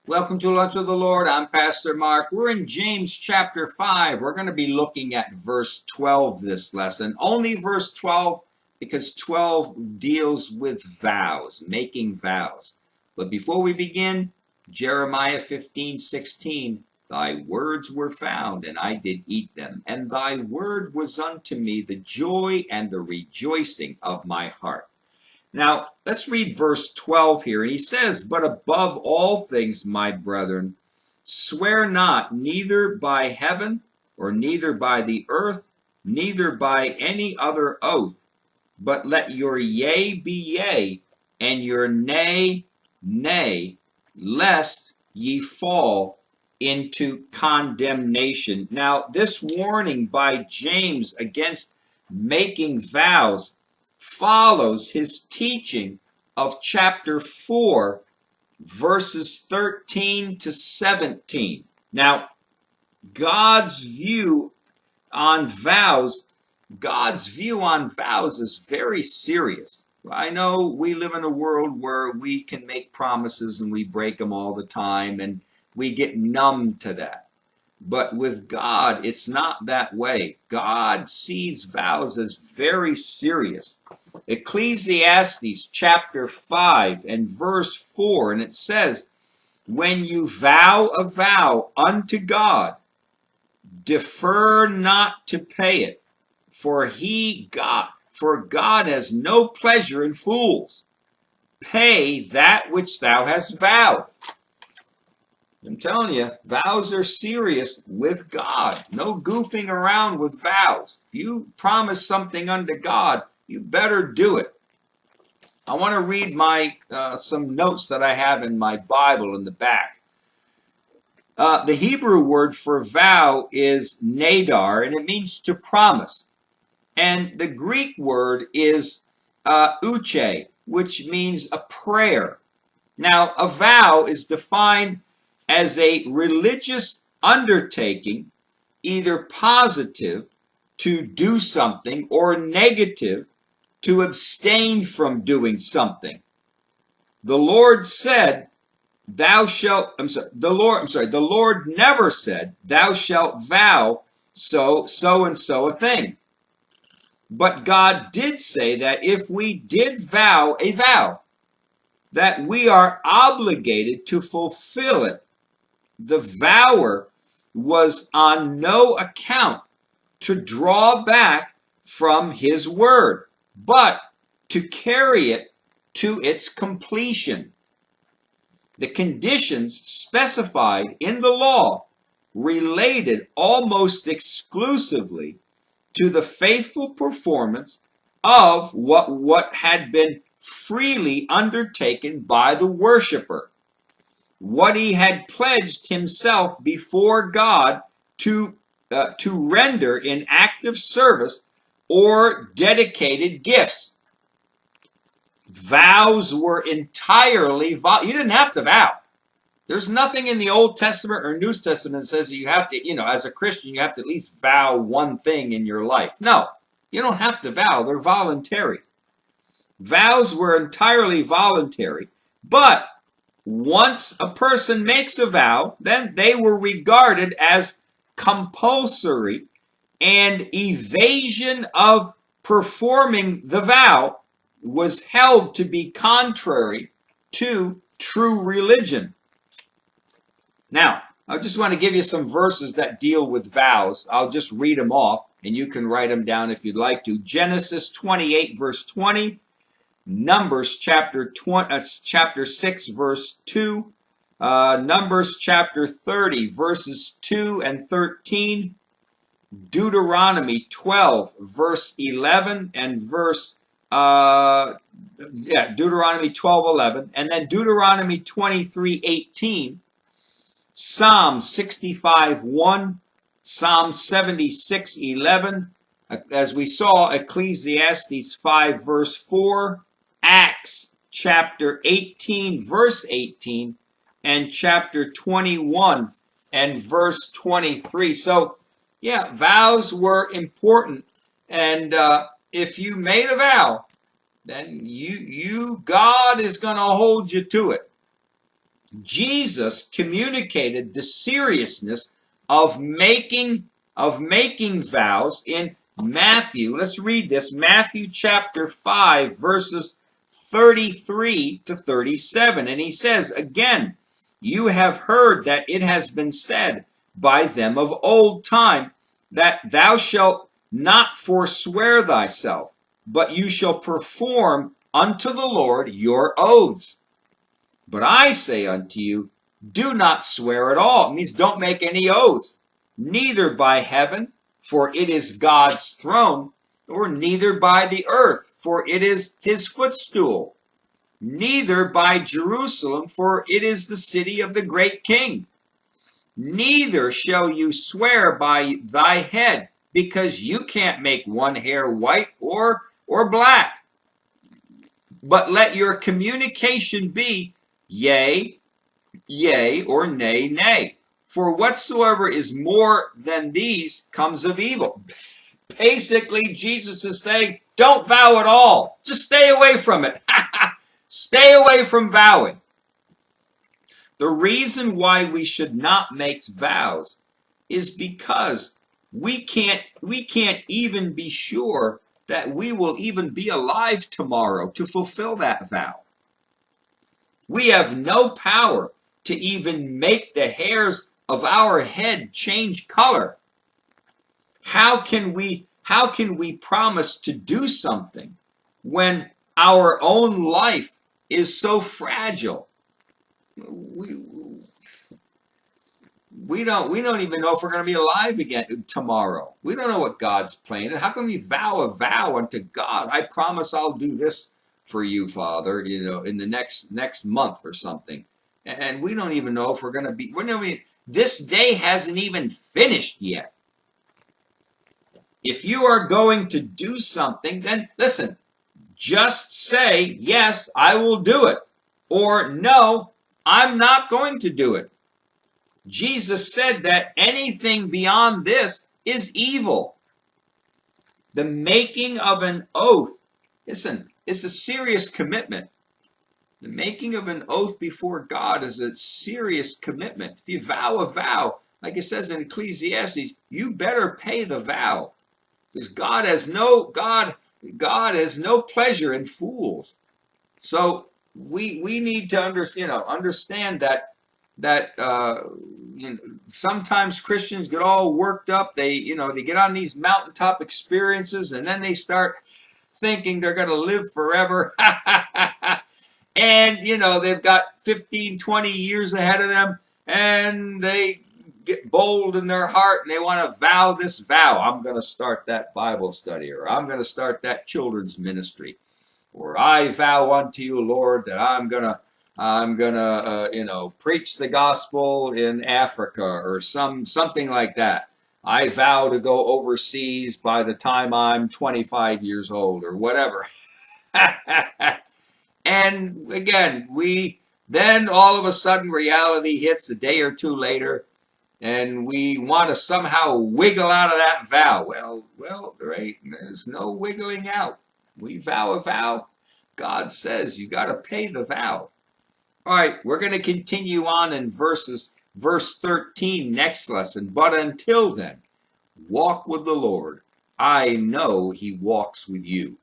Welcome to Lunch with the Lord. I'm Pastor Mark. We're in James chapter 5. We're going to be looking at verse 12 this lesson. Only verse 12 because 12 deals with vows, making vows. But before we begin, Jeremiah 15:16, Thy words were found, and I did eat them, and thy word was unto me the joy and the rejoicing of my heart. Now, let's read verse 12 here. And he says, But above all things, my brethren, swear not, neither by heaven, or neither by the earth, neither by any other oath, but let your yea be yea, and your nay, nay, lest ye fall into condemnation. Now, this warning by James against making vows follows his teaching of chapter 4, verses 13 to 17. Now, God's view on vows, God's view on vows is very serious. I know we live in a world where we can make promises and we break them all the time and we get numb to that. But with God, it's not that way. God sees vows as very serious. Ecclesiastes chapter 5 and verse 4, and it says, When you vow a vow unto God, defer not to pay it, for God has no pleasure in fools. Pay that which thou hast vowed. I'm telling you, vows are serious with God. No goofing around with vows. If you promise something unto God, you better do it. I want to read some notes that I have in my Bible in the back. The Hebrew word for vow is nadar, and it means to promise. And the Greek word is uche, which means a prayer. Now, a vow is defined as a religious undertaking, either positive, to do something, or negative, to abstain from doing something. The Lord said, the Lord never said, thou shalt vow so and so a thing. But God did say that if we did vow a vow, that we are obligated to fulfill it. The vower was on no account to draw back from his word, but to carry it to its completion. The conditions specified in the law related almost exclusively to the faithful performance of what had been freely undertaken by the worshiper, what he had pledged himself before God to render in active service or dedicated gifts. Vows were entirely you didn't have to vow. There's nothing in the Old Testament or New Testament that says you have to, as a Christian, you have to at least vow one thing in your life. No, you don't have to vow. They're voluntary. Vows were entirely voluntary, but once a person makes a vow, then they were regarded as compulsory, and evasion of performing the vow was held to be contrary to true religion. Now, I just want to give you some verses that deal with vows. I'll just read them off, and you can write them down if you'd like to. Genesis 28, verse 20. Numbers chapter 6, verse 2. Numbers chapter 30, verses 2 and 13. Deuteronomy 12, verse 11 and Deuteronomy 12, 11. And then Deuteronomy 23, 18. Psalm 65, 1. Psalm 76, 11. As we saw, Ecclesiastes 5, verse 4. Acts chapter 18, verse 18, and chapter 21 and verse 23. So, yeah, vows were important. And if you made a vow, then God is going to hold you to it. Jesus communicated the seriousness of making vows in Matthew. Let's read this. Matthew chapter 5, verses 33 to 37. And he says, again, you have heard that it has been said by them of old time, that thou shalt not forswear thyself, but you shall perform unto the Lord your oaths. But I say unto you, do not swear at all. It means don't make any oaths, neither by heaven, for it is God's throne, or neither by the earth, for it is his footstool, neither by Jerusalem, for it is the city of the great king. Neither shall you swear by thy head, because you can't make one hair white or black. But let your communication be yea, yea, or nay, nay. For whatsoever is more than these comes of evil. Basically, Jesus is saying, don't vow at all. Just stay away from it. Stay away from vowing. The reason why we should not make vows is because we can't even be sure that we will even be alive tomorrow to fulfill that vow. We have no power to even make the hairs of our head change color. How can we promise to do something when our own life is so fragile? We don't even know if we're going to be alive again tomorrow. We don't know what God's plan is. How can we vow a vow unto God? I promise I'll do this for you, Father, in the next month or something. And we don't even know if we're going to be. This day hasn't even finished yet. If you are going to do something, then listen, just say, yes, I will do it. Or no, I'm not going to do it. Jesus said that anything beyond this is evil. The making of an oath, listen, it's a serious commitment. The making of an oath before God is a serious commitment. If you vow a vow, like it says in Ecclesiastes, you better pay the vow. Because God has no pleasure in fools. So we need to understand that sometimes Christians get all worked up. They get on these mountaintop experiences, and then they start thinking they're going to live forever. And they've got 15, 20 years ahead of them, and they get bold in their heart, and they want to vow this vow. I'm going to start that Bible study, or I'm going to start that children's ministry, or I vow unto you, Lord, that I'm gonna preach the gospel in Africa, or something like that. I vow to go overseas by the time I'm 25 years old, or whatever. And again, then all of a sudden reality hits a day or two later, and we want to somehow wiggle out of that vow. Well, right, there's no wiggling out. We vow a vow. God says you got to pay the vow. All right, we're going to continue on in verse 13 next lesson. But until then, walk with the Lord. I know he walks with you.